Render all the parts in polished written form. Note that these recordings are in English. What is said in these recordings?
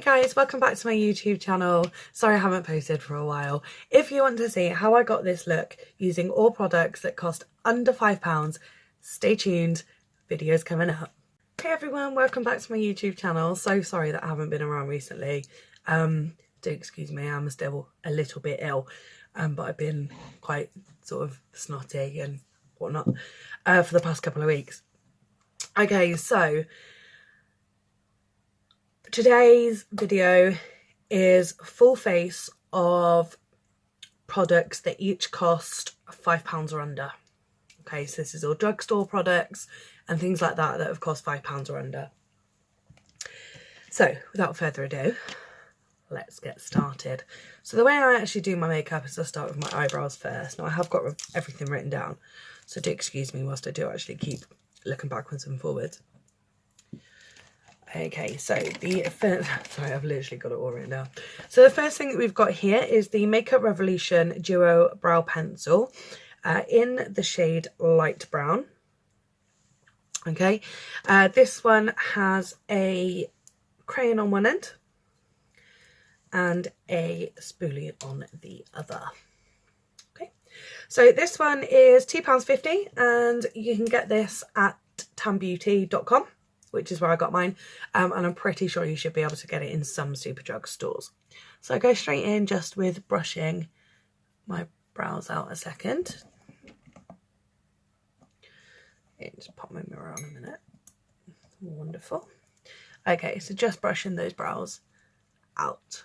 Hey guys, welcome back to my YouTube channel. Sorry I haven't posted for a while. If you want to see how I got this look using all products that cost under £5, stay tuned, videos coming up. Hey everyone, welcome back to my YouTube channel. So sorry that I haven't been around recently. Do excuse me, I'm still a little bit ill, but I've been quite sort of snotty and whatnot for the past couple of weeks. Okay, so today's video is full face of products that each cost £5 or under. Okay, so this is all drugstore products and things like that that have cost £5 or under. So without further ado, let's get started. So the way I actually do my makeup is I start with my eyebrows first. Now I have got everything written down, so do excuse me whilst I do actually keep looking backwards and forwards. Okay, so the first, sorry, I've literally got it all written down. So the first thing that we've got here is the Makeup Revolution Duo Brow Pencil in the shade Light Brown. Okay, this one has a crayon on one end and a spoolie on the other. Okay, so this one is £2.50 and you can get this at tanbeauty.com. which is where I got mine, and I'm pretty sure you should be able to get it in some Superdrug stores. So I go straight in just with brushing my brows out a second. Just pop my mirror on a minute. Wonderful. Okay, so just brushing those brows out.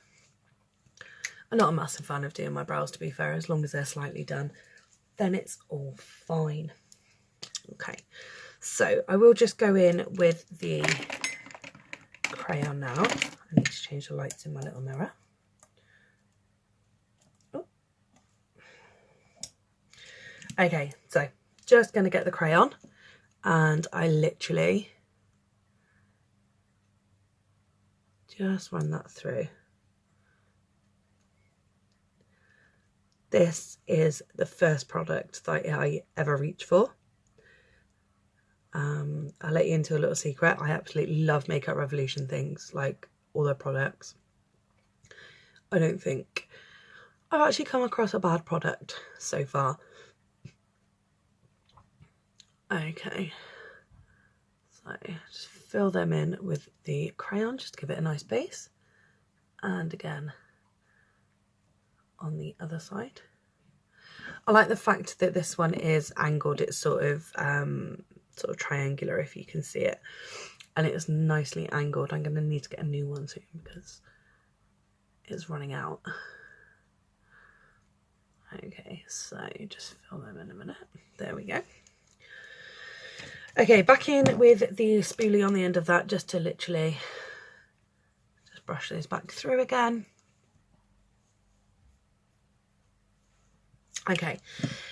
I'm not a massive fan of doing my brows, to be fair. As long as they're slightly done, then it's all fine. Okay. So I will just go in with the crayon now. I need to change the lights in my little mirror. Oh. Okay, so just going to get the crayon and I literally just run that through. This is the first product that I ever reached for. I'll let you into a little secret. I absolutely love Makeup Revolution things, like all their products. I don't think I've actually come across a bad product so far. Okay, so just fill them in with the crayon, just to give it a nice base. And again, on the other side. I like the fact that this one is angled. It's sort of triangular, if you can see it, and it's nicely angled. I'm going to need to get a new one soon because it's running out. Okay, so just fill them in a minute. There we go. Okay, back in with the spoolie on the end of that, just to literally just brush those back through again. Okay,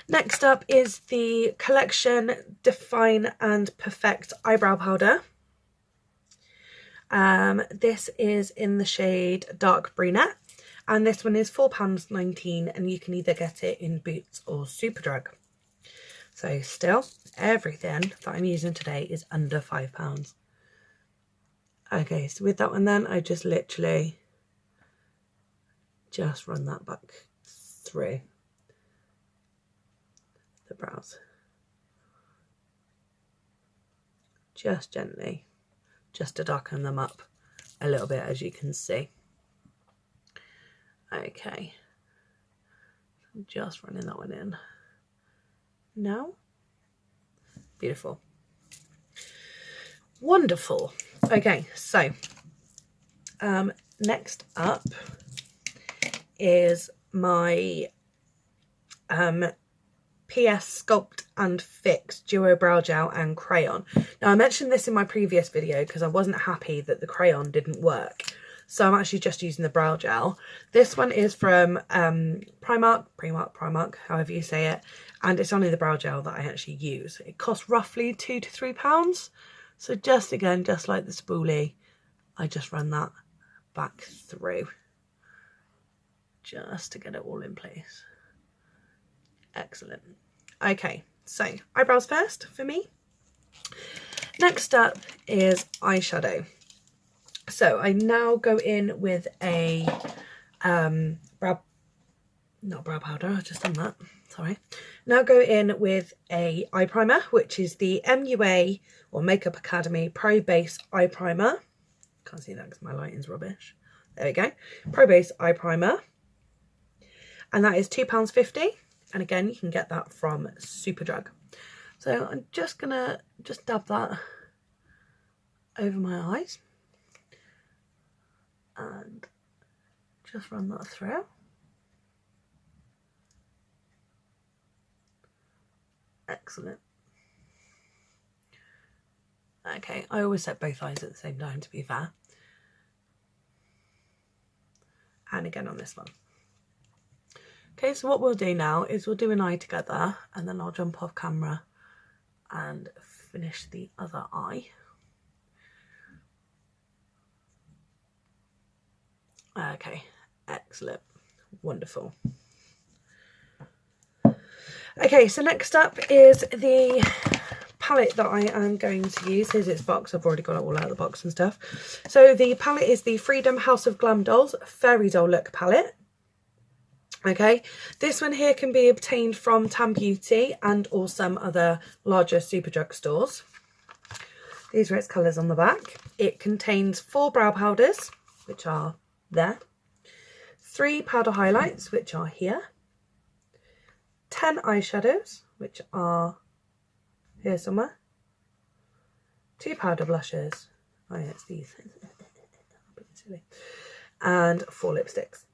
next up is the Collection Define and Perfect Eyebrow Powder. This is in the shade Dark Brunette, and this one is £4.19, and you can either get it in Boots or Superdrug. So still, everything that I'm using today is under £5. Okay, so with that one then, I just literally just run that back through the brows, just gently, just to darken them up a little bit, as you can see. Okay, just running that one in now. Beautiful, wonderful. Okay, so next up is my PS Sculpt and Fix Duo Brow Gel and Crayon. Now I mentioned this in my previous video because I wasn't happy that the crayon didn't work. So I'm actually just using the brow gel. This one is from Primark, however you say it. And it's only the brow gel that I actually use. It costs roughly £2 to £3. So just again, just like the spoolie, I just run that back through. Just to get it all in place. Excellent. Okay, so eyebrows first for me. Next up is eyeshadow. So I now go in with a not brow powder, I've just done that, sorry. Now go in with a eye primer, which is the MUA or Makeup Academy Pro Base Eye Primer. Can't see that because my lighting's rubbish. There we go. Pro Base Eye Primer. And that is £2.50. And again, you can get that from Superdrug. So I'm just gonna dab that over my eyes. And just run that through. Excellent. Okay, I always set both eyes at the same time, to be fair. And again on this one. Okay, so what we'll do now is we'll do an eye together, and then I'll jump off camera and finish the other eye. Okay, excellent, wonderful. Okay, so next up is the palette that I am going to use. Here's its box. I've already got it all out of the box and stuff. So the palette is the Freedom House of Glam Dolls Fairy Doll Look palette. Okay, this one here can be obtained from Tam Beauty and or some other larger Superdrug stores. These are its colours on the back. It contains 4 brow powders, which are there, 3 powder highlights, which are here, 10 eyeshadows, which are here somewhere, 2 powder blushes, oh yeah, it's these, and 4 lipsticks,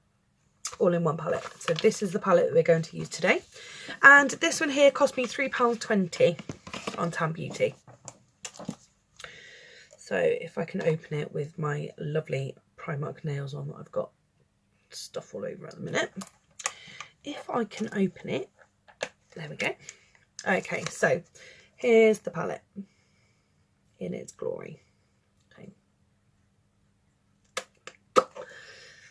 all in one palette. So this is the palette that we're going to use today. And this one here cost me £3.20 on Tam Beauty. So if I can open it with my lovely Primark nails on that I've got stuff all over at the minute. If I can open it, there we go. Okay, so here's the palette in its glory. Okay.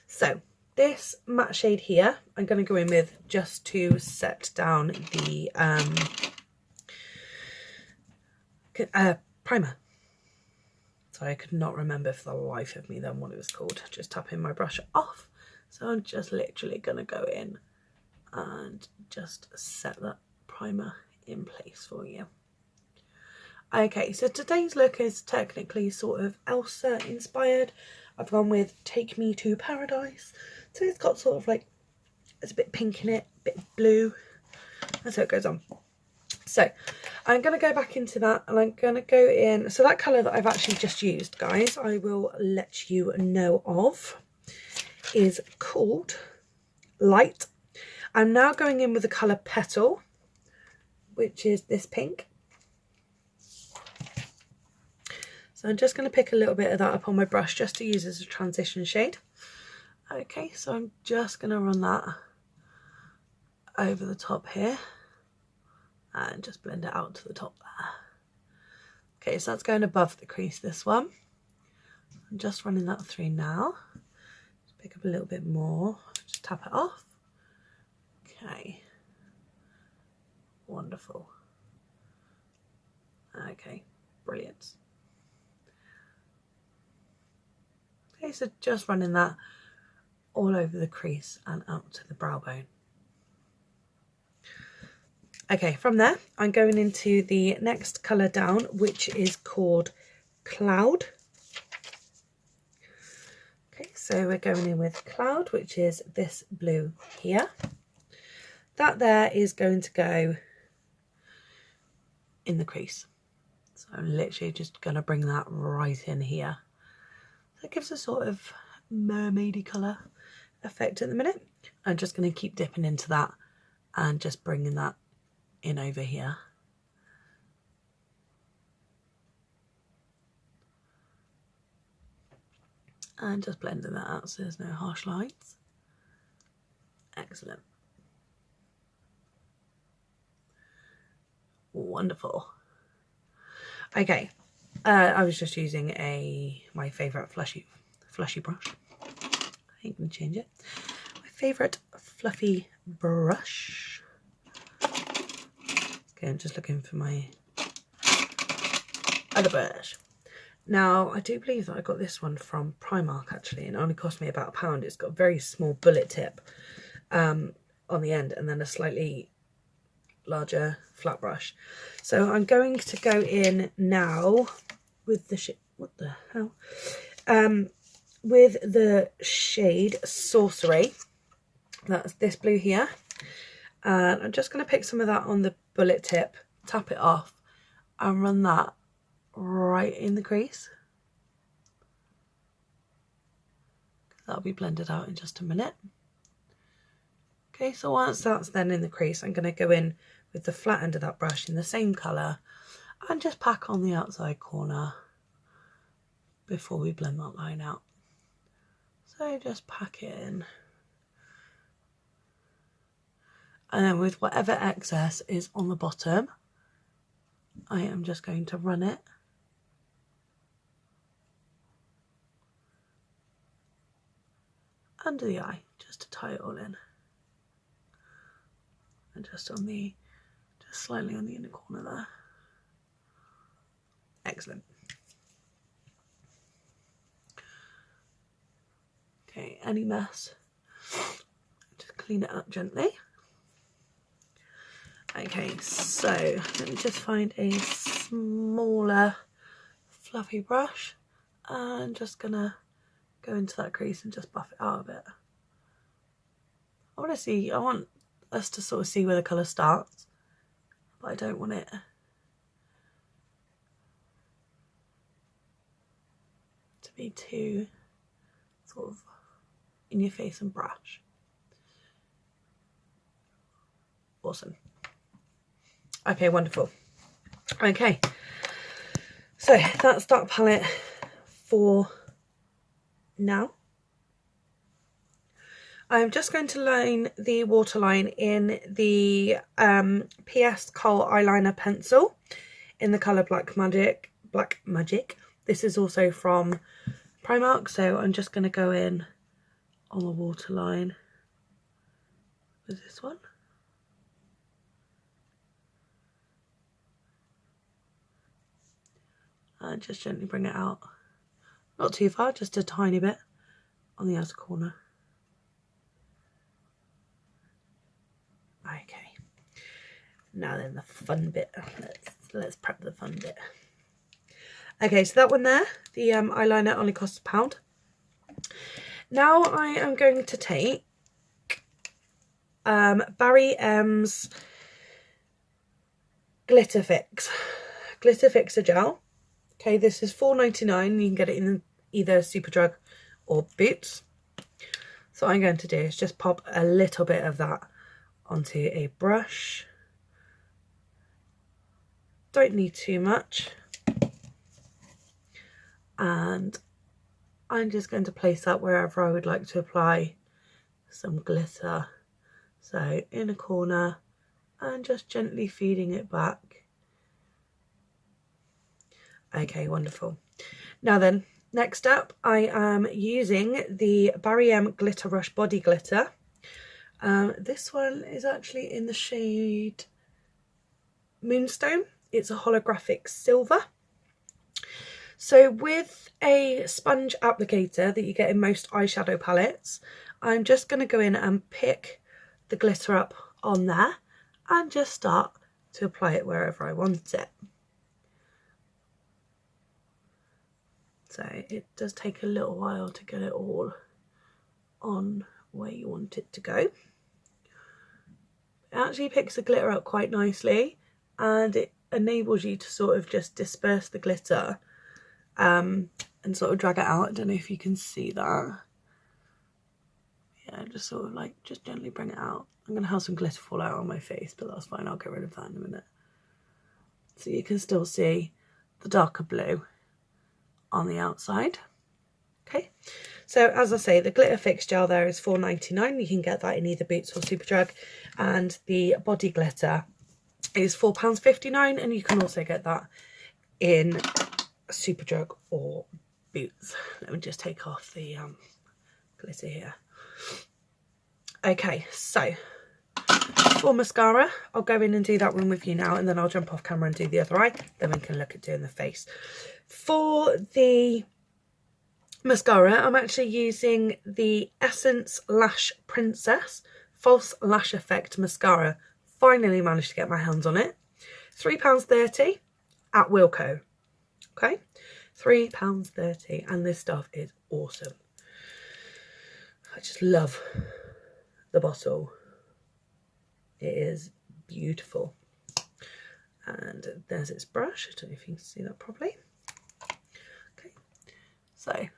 So this matte shade here, I'm going to go in with just to set down the primer. Sorry, I could not remember for the life of me then what it was called. Just tapping my brush off. So I'm just literally going to go in and just set that primer in place for you. Okay, so today's look is technically sort of Elsa inspired. I've gone with Take Me to Paradise. So it's got sort of like, it's a bit pink in it, a bit blue. That's how it goes on. So I'm going to go back into that and I'm going to go in. So that colour that I've actually just used, guys, I will let you know of, is called Light. I'm now going in with the colour Petal, which is this pink. So I'm just going to pick a little bit of that up on my brush just to use as a transition shade. Okay, so I'm just going to run that over the top here and just blend it out to the top there. Okay, so that's going above the crease, this one. I'm just running that through now. Just pick up a little bit more, just tap it off. Okay, wonderful. Okay, brilliant. Okay, so just running that all over the crease and out to the brow bone. Okay, from there, I'm going into the next colour down, which is called Cloud. Okay, so we're going in with Cloud, which is this blue here. That there is going to go in the crease. So I'm literally just going to bring that right in here. That gives a sort of mermaidy colour effect at the minute. I'm just going to keep dipping into that and just bringing that in over here. And just blending that out so there's no harsh lines. Excellent. Wonderful. Okay, I was just using my favourite flushy brush. I ain't gonna change it. My favourite fluffy brush. Okay, I'm just looking for my other brush. Now, I do believe that I got this one from Primark actually, and it only cost me about £1. It's got a very small bullet tip on the end, and then a slightly larger flat brush. So I'm going to go in now with the what the hell? With the shade Sorcery. That's this blue here. And I'm just going to pick some of that on the bullet tip, tap it off, and run that right in the crease. That'll be blended out in just a minute. Okay, so once that's then in the crease, I'm going to go in with the flat end of that brush in the same colour and just pack on the outside corner before we blend that line out. So just pack it in. And then with whatever excess is on the bottom, I am just going to run it under the eye, just to tie it all in. And just slightly on the inner corner there. Excellent. Okay, any mess, just clean it up gently. Okay, so let me just find a smaller fluffy brush and just gonna go into that crease and just buff it out a bit. I want us to sort of see where the colour starts, but I don't want it to be too sort of in your face and brush. Awesome. Okay, wonderful. Okay, so that's dark palette for now. I'm just going to line the waterline in the PS Kohl eyeliner pencil in the colour Black Magic. This is also from Primark, so I'm just going to go in on the waterline with this one. And just gently bring it out. Not too far, just a tiny bit on the outer corner. Okay. Now then, the fun bit. Let's prep the fun bit. Okay, so that one there, the eyeliner only costs £1. Now I am going to take Barry M's Glitter Fixer Gel. Okay, this is £4.99. You can get it in either Superdrug or Boots. So what I'm going to do is just pop a little bit of that onto a brush. Don't need too much. And I'm just going to place that wherever I would like to apply some glitter. So in a corner and just gently feeding it back. Okay, wonderful. Now then, next up, I am using the Barry M Glitter Rush Body Glitter. This one is actually in the shade Moonstone. It's a holographic silver. So with a sponge applicator that you get in most eyeshadow palettes, I'm just going to go in and pick the glitter up on there and just start to apply it wherever I want it. So it does take a little while to get it all on where you want it to go. It actually picks the glitter up quite nicely, and it enables you to sort of just disperse the glitter and sort of drag it out. I don't know if you can see that. Yeah, just sort of like just gently bring it out. I'm going to have some glitter fall out on my face, but that's fine. I'll get rid of that in a minute. So you can still see the darker blue on the outside. Okay, so as I say, the Glitter Fix Gel there is £4.99. You can get that in either Boots or Superdrug, and the body glitter is £4.59, and you can also get that in Superdrug or Boots. Let me just take off the glitter here. Okay, so For mascara, I'll go in and do that one with you now, and then I'll jump off camera and do the other eye. Then we can look at doing the face. For the mascara, I'm actually using the Essence Lash Princess False Lash Effect Mascara. Finally managed to get my hands on it. £3.30 at Wilko. Okay, £3.30, and this stuff is awesome. I just love the bottle. It is beautiful. And there's its brush. I don't know if you can see that properly. Okay, so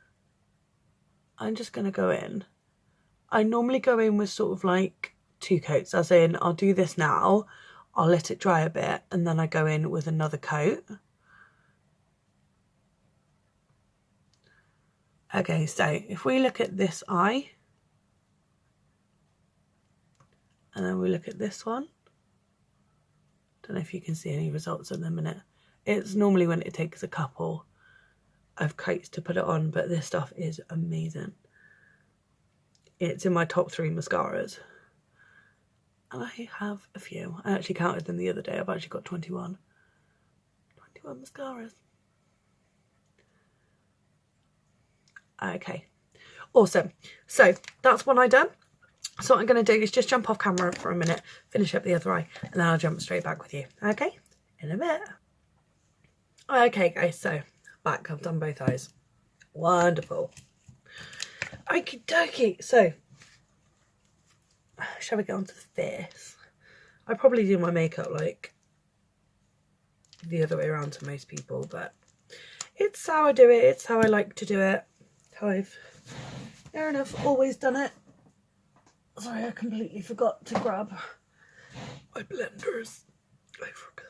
I'm just going to go in. I normally go in with sort of like 2 coats, as in I'll do this now, I'll let it dry a bit, and then I go in with another coat. Okay, so if we look at this eye, and then we look at this one, don't know if you can see any results in a minute. It's normally when it takes a couple of coats to put it on, but this stuff is amazing. It's in my top 3 mascaras. And I have a few. I actually counted them the other day. I've actually got 21. 21 mascaras. Okay, awesome. So that's what I've done. So what I'm going to do is just jump off camera for a minute, finish up the other eye, and then I'll jump straight back with you. Okay, in a bit. Okay guys, so back, I've done both eyes. Wonderful. Okie dokie. So shall we get on to the face? I probably do my makeup like the other way around to most people, but it's how I do it. It's how I like to do it. How I've, fair enough, always done it. Sorry, I completely forgot to grab my blenders. I forgot.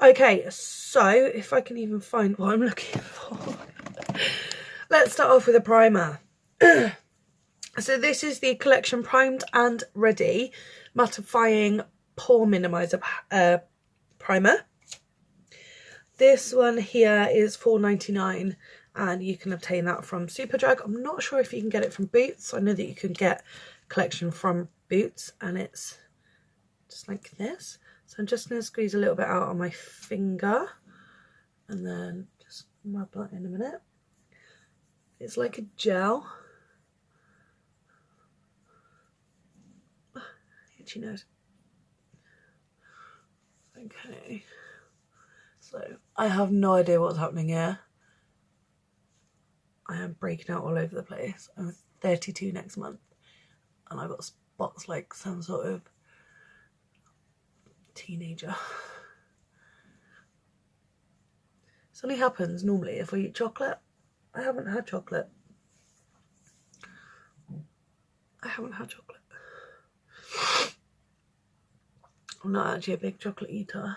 Okay, so if I can even find what I'm looking for. Let's start off with a primer. So this is the Collection Primed and Ready Mattifying Pore Minimizer Primer. This one here is £4.99, and you can obtain that from Superdrug. I'm not sure if you can get it from Boots. I know that you can get Collection from Boots, and it's just like this. So I'm just going to squeeze a little bit out on my finger, and then just rub that in a minute. It's like a gel. Itchy nose. Okay. So I have no idea what's happening here. I am breaking out all over the place. I'm 32 next month, and I've got spots like some sort of teenager. This only happens normally if I eat chocolate. I haven't had chocolate. I'm not actually a big chocolate eater.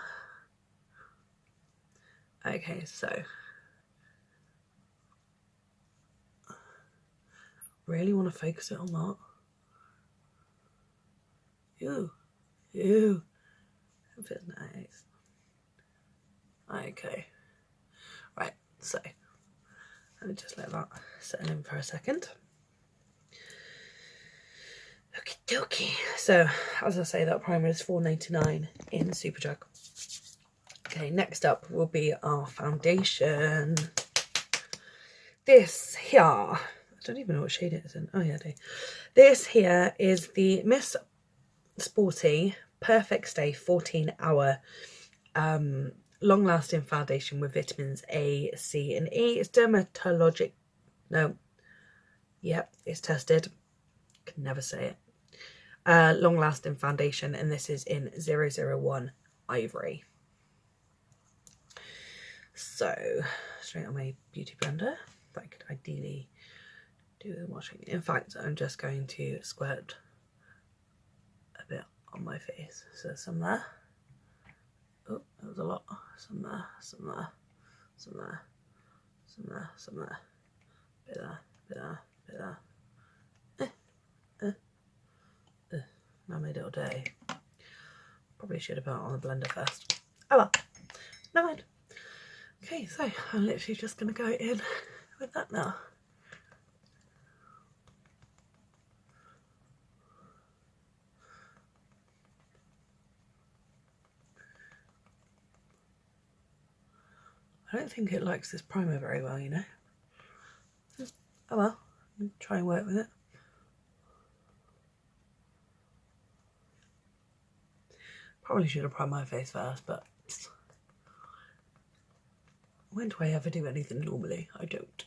Okay, so really want to focus it on that. Ew. It feels nice. Okay. Right, so let me just let that settle in for a second. Okie dokie. So, as I say, that primer is £4.99 in Superdrug. Okay, next up will be our foundation. This here, I don't even know what shade it is in. Oh yeah, I do. This here is the Miss Sporty Perfect Stay 14-hour long-lasting foundation with vitamins A, C and E. It's dermatologic. No. Yep, it's tested. Can never say it. Long-lasting foundation, and this is in 001 Ivory. So, straight on my beauty blender. That I could ideally do the washing. In fact, I'm just going to squirt a bit on my face. So some there. Oh, that was a lot. Some there, some there, some there, some there, some there. Bit there, bit there, bit there. I made it all day. Probably should have put it on the blender first. Oh well, never mind. Okay, so I'm literally just going to go in with that now. I don't think it likes this primer very well, you know. Oh well, try and work with it. Probably should have primed my face first, but when do I ever do anything normally? I don't.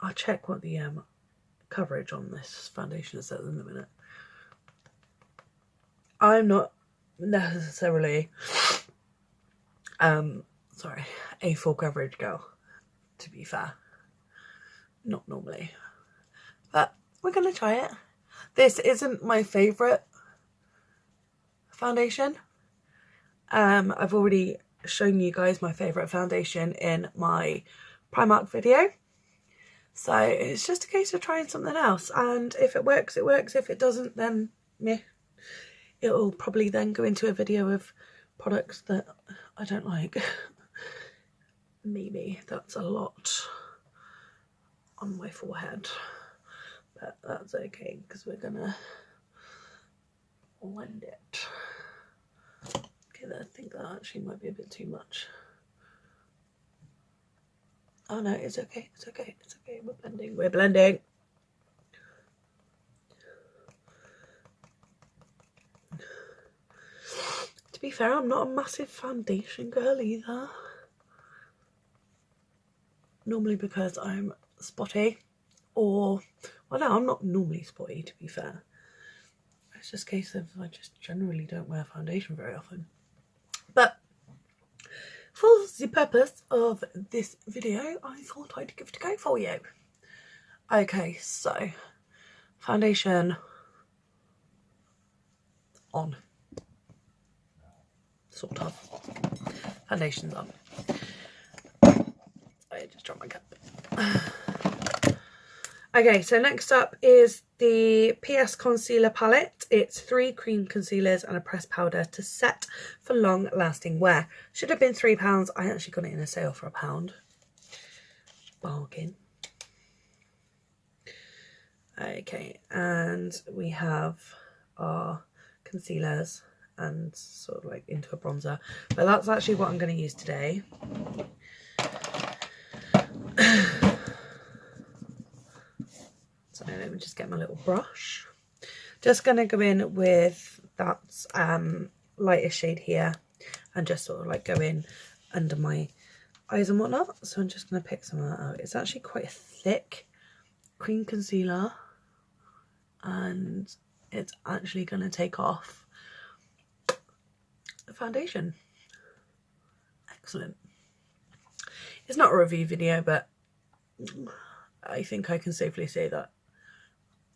I'll check what the coverage on this foundation is at the minute. I'm not necessarily a full coverage girl, to be fair. Not normally. But we're gonna try it. This isn't my favourite foundation. I've already shown you guys my favourite foundation in my Primark video. So it's just a case of trying something else, and if it works, it works. If it doesn't, then meh. It'll probably then go into a video of products that I don't like. Maybe that's a lot on my forehead, but that's okay because we're gonna blend it. Okay, I think that actually might be a bit too much. Oh no, it's okay, it's okay, it's okay. We're blending, we're blending. To be fair, I'm not a massive foundation girl either. Normally because I'm spotty, or, well no, I'm not normally spotty, to be fair. It's just a case of I just generally don't wear foundation very often. But for the purpose of this video, I thought I'd give it a go for you. Okay, so foundation on. Sort of. Foundation's on. I just dropped my cup. Okay, so next up is the PS Concealer Palette. It's 3 cream concealers and a pressed powder to set for long lasting wear. Should have been £3. I actually got it in a sale for £1. Bargain. Okay, and we have our concealers and sort of like into a bronzer. But that's actually what I'm going to use today. So let me just get my little brush. Just going to go in with that lighter shade here and just sort of like go in under my eyes and whatnot. So I'm just going to pick some of that out. It's actually quite a thick cream concealer and it's actually going to take off the foundation. Excellent. It's not a review video, but I think I can safely say that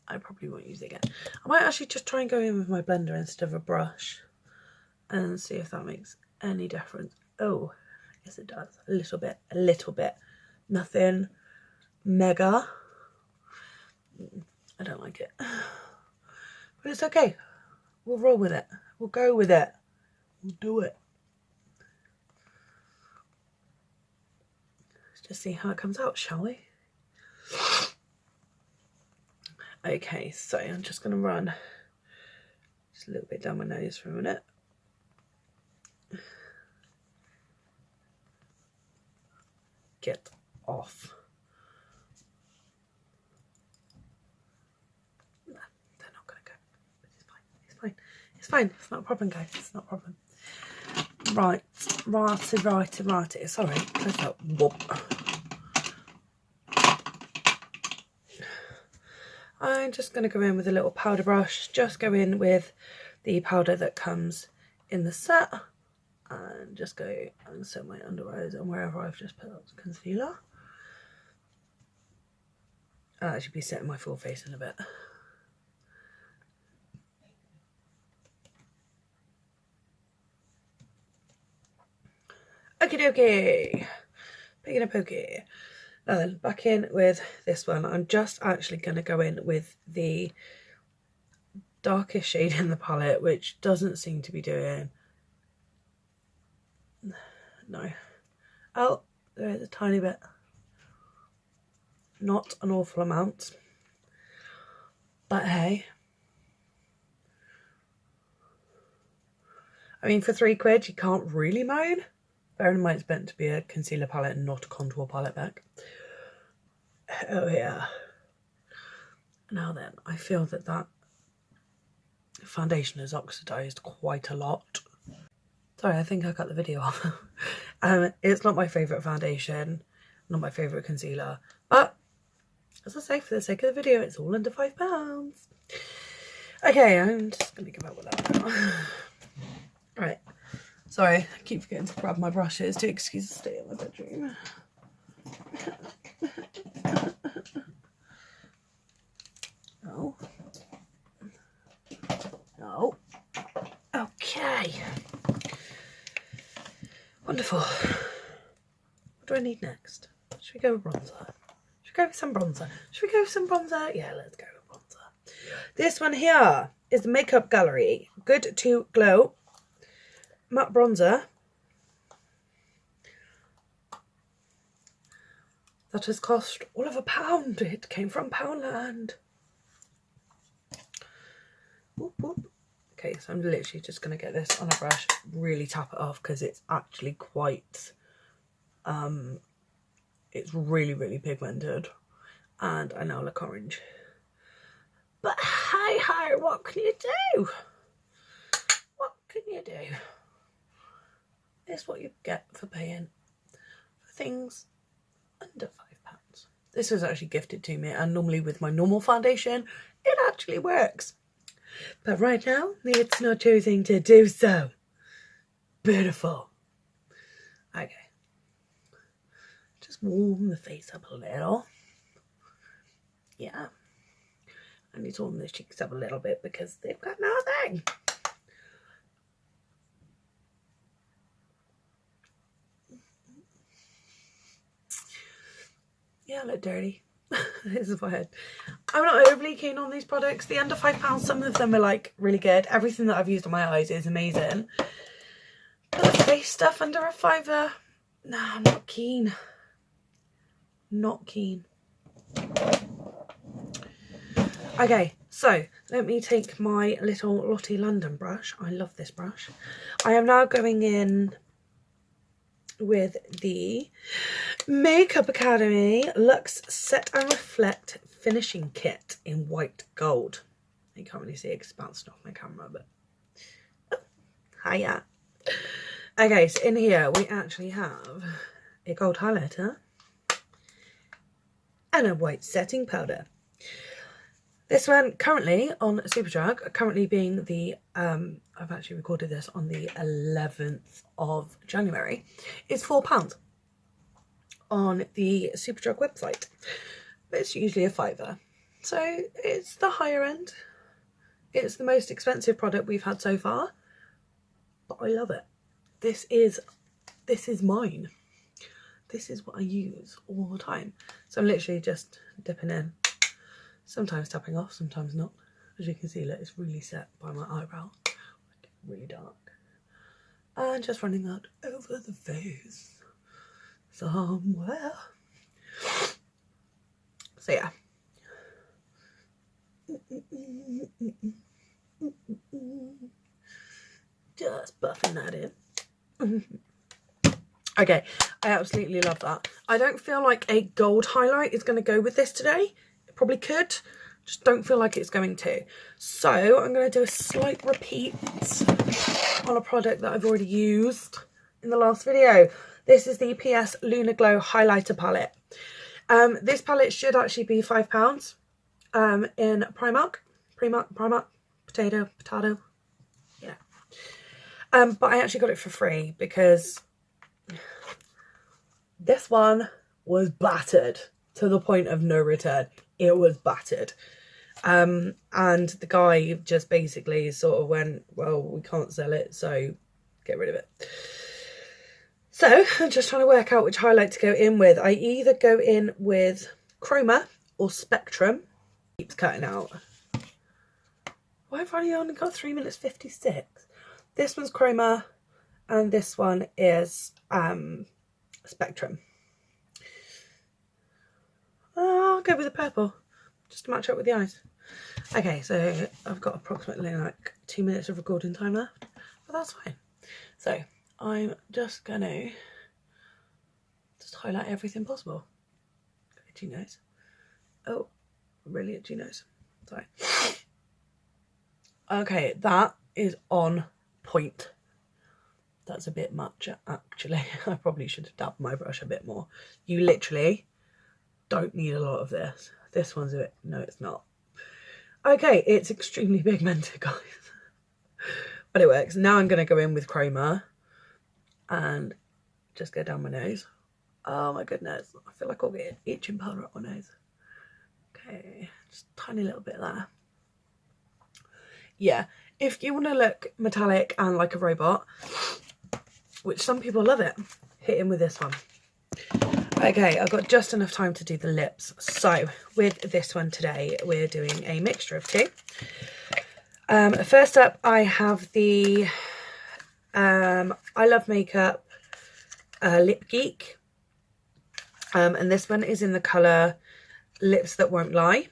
I probably won't use it again. I might actually just try and go in with my blender instead of a brush and see if that makes any difference. Oh, yes it does. A little bit. Nothing mega. I don't like it. But it's okay. We'll roll with it. We'll go with it. We'll do it. Let's just see how it comes out, shall we? Okay, so I'm just going to run just a little bit down my nose for a minute. Get off. No, they're not going to go. But it's fine. It's fine. It's fine. It's not a problem, guys. It's not a problem. Right. Sorry. Close that. Whoop. I'm just going to go in with a little powder brush. Just go in with the powder that comes in the set. And just go and set my under eyes and wherever I've just put the concealer. I'll actually be setting my full face in a bit. Okie dokie. Picking a pokey. Now then, back in with this one. I'm just actually going to go in with the darkest shade in the palette, which doesn't seem to be doing. No. Oh, there is a tiny bit. Not an awful amount. But hey. I mean, for £3 you can't really moan. Bearing in mind it's meant to be a concealer palette and not a contour palette back. Oh yeah. Now then, I feel that that foundation has oxidized quite a lot. Sorry, I think I cut the video off. It's not my favourite foundation, not my favourite concealer, but as I say, for the sake of the video, it's all under £5. Okay, I'm just going to give up with that now. Right, sorry, I keep forgetting to grab my brushes to excuse the state of my bedroom. No. No. Okay. Wonderful. What do I need next? Should we go with bronzer? Should we go with some bronzer? Should we go with some bronzer? Yeah, let's go with bronzer. This one here is the Makeup Gallery Good to Glow matte bronzer. That has cost all of £1. It came from Poundland. Whoop, whoop. Okay, so I'm literally just going to get this on a brush, really tap it off because it's actually quite, it's really, really pigmented. And I now look orange. But hi, what can you do? What can you do? It's what you get for paying for things under £5. This was actually gifted to me, and normally with my normal foundation, it actually works. But right now, it's not choosing to do so. Beautiful. Okay. Just warm the face up a little. Yeah. I need to warm the cheeks up a little bit because they've got nothing. Yeah, I look dirty. This is my head. I'm not overly keen on these products. The under £5, some of them are like really good. Everything that I've used on my eyes is amazing. But the face stuff under a £5, no, I'm not keen. Not keen. Okay, so let me take my little Lottie London brush. I love this brush. I am now going in with the Makeup Academy Luxe Set and Reflect Finishing Kit in white gold. You can't really see it because it's bouncing off my camera, but hiya. Okay, so in here we actually have a gold highlighter and a white setting powder. This one currently on Superdrug, currently being the, I've actually recorded this on the 11th of January, is £4 on the Superdrug website. But it's usually a £5. So it's the higher end. It's the most expensive product we've had so far, but I love it. This is mine. This is what I use all the time. So I'm literally just dipping in. Sometimes tapping off, sometimes not. As you can see, look, it's really set by my eyebrow. Really dark. And just running that over the face. Somewhere. So yeah. Just buffing that in. Okay, I absolutely love that. I don't feel like a gold highlight is going to go with this today. Probably could, just don't feel like it's going to. So I'm going to do a slight repeat on a product that I've already used in the last video. This is the PS Lunar Glow Highlighter Palette. This palette should actually be £5 in Primark, potato, yeah. But I actually got it for free because this one was battered to the point of no return. It was battered. And the guy just basically sort of went, well, we can't sell it, so get rid of it. So I'm just trying to work out which highlight to go in with. I either go in with Chroma or Spectrum. Keeps cutting out. Why have I only got 3 minutes 56? This one's Chroma and this one is Spectrum. I'll go with the purple, just to match up with the eyes. Okay, so I've got approximately like 2 minutes of recording time left, but that's fine. So I'm just gonna just highlight everything possible. Itchy nose. Oh, really itchy nose. Sorry. Okay, that is on point. That's a bit much, actually. I probably should have dabbed my brush a bit more. You literally don't need a lot of this. This one's a bit, no, it's not. Okay, it's extremely pigmented, guys. But it works. Now I'm going to go in with Chroma and just go down my nose. Oh my goodness. I feel like I'll get itching powder up my nose. Okay, just a tiny little bit there. Yeah, if you want to look metallic and like a robot, which some people love it, hit in with this one. Okay, I've got just enough time to do the lips. So with this one today, we're doing a mixture of two. First up, I have the I Love Makeup Lip Geek. And this one is in the colour Lips That Won't Lie.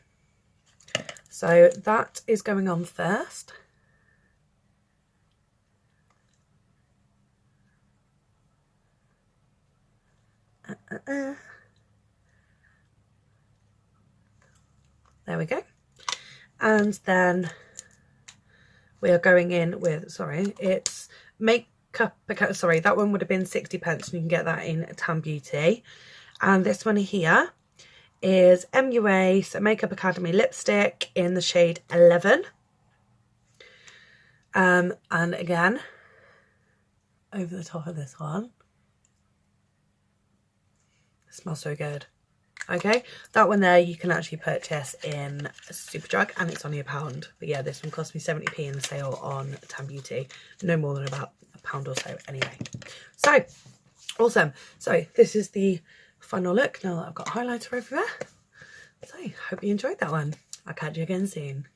So that is going on first. There we go. And then we are going in with, sorry, it's Makeup, sorry, that one would have been 60 pence. You can get that in Tan Beauty. And this one here is MUA, so Makeup Academy lipstick in the shade 11. And again, over the top of this one. It smells so good. Okay, that one there you can actually purchase in Superdrug and it's only £1. But yeah, this one cost me 70p in the sale on Tan Beauty. No more than about £1 or so anyway. So, awesome. So this is the final look now that I've got highlighter everywhere. So, hope you enjoyed that one. I'll catch you again soon.